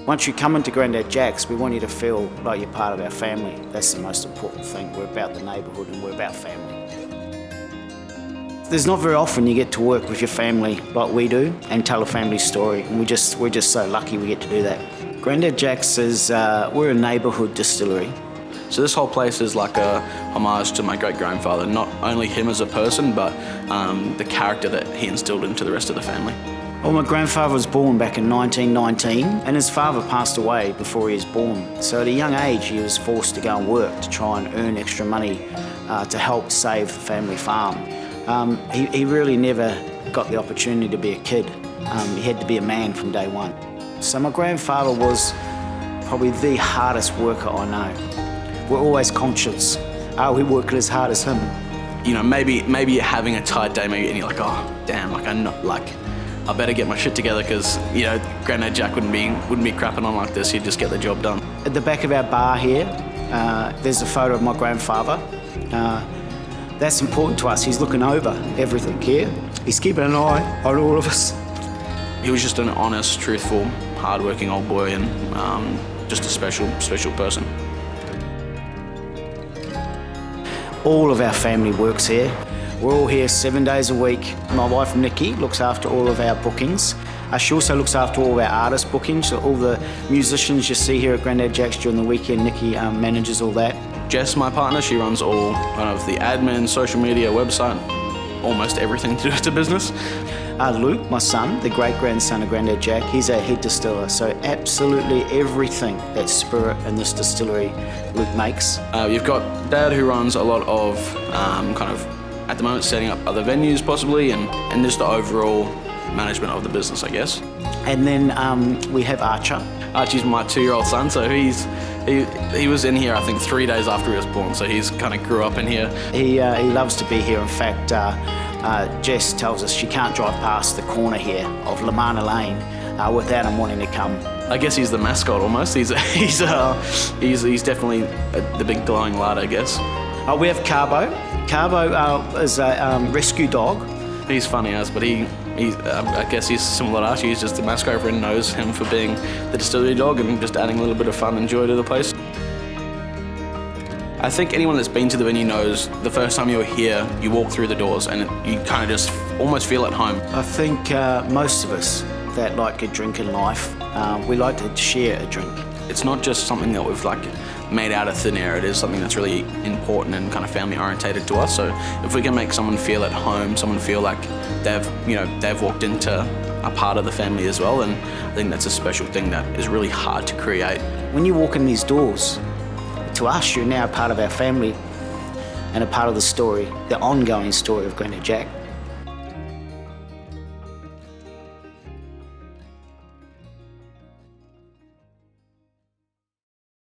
Once you come into Granddad Jack's, we want you to feel like you're part of our family. That's the most important thing. We're about the neighbourhood and we're about family. There's not very often you get to work with your family like we do and tell a family story, and we're just so lucky we get to do that. Granddad Jack's we're a neighbourhood distillery. So this whole place is like a homage to my great-grandfather, not only him as a person, but the character that he instilled into the rest of the family. Well, my grandfather was born back in 1919 and his father passed away before he was born. So at a young age he was forced to go and work to try and earn extra money to help save the family farm. He really never got the opportunity to be a kid. He had to be a man from day one. So my grandfather was probably the hardest worker I know. We're always conscious, are we working as hard as him? You know, maybe you're having a tight day, and you're like, oh, damn, I better get my shit together because, you know, Granddad Jack wouldn't be crapping on like this. He'd just get the job done. At the back of our bar here, there's a photo of my grandfather. That's important to us. He's looking over everything here. He's keeping an eye on all of us. He was just an honest, truthful, hard-working old boy and just a special person. All of our family works here. We're all here 7 days a week. My wife Nikki looks after all of our bookings. She also looks after all of our artist bookings, so all the musicians you see here at Granddad Jack's during the weekend, Nikki manages all that. Jess, my partner, she runs all kind of the admin, social media, website, almost everything to do with the business. Luke, my son, the great-grandson of Granddad Jack, he's our head distiller, so absolutely everything that spirit in this distillery Luke makes. You've got Dad, who runs a lot of kind of, at the moment, setting up other venues possibly, and just the overall management of the business, I guess. And then we have Archer. Archie's my 2-year-old son, so he was in here, I think, 3 days after he was born, so he's kind of grew up in here. He loves to be here. In fact, Jess tells us she can't drive past the corner here of Lamana Lane without him wanting to come. I guess he's the mascot almost. He's definitely the big glowing lad, I guess. We have Carbo. Carbo is a rescue dog. He's funny as, but I guess he's similar to Archie. He's just the mascot. Everyone knows him for being the distillery dog and just adding a little bit of fun and joy to the place. I think anyone that's been to the venue knows the first time you're here, you walk through the doors and you kind of just almost feel at home. I think most of us that like a drink in life, we like to share a drink. It's not just something that we've made out of thin air. It is something that's really important and kind of family orientated to us. So if we can make someone feel at home, someone feel like they've walked into a part of the family as well, then I think that's a special thing that is really hard to create. When you walk in these doors, to us, you're now a part of our family and a part of the story, the ongoing story of Granddad Jack.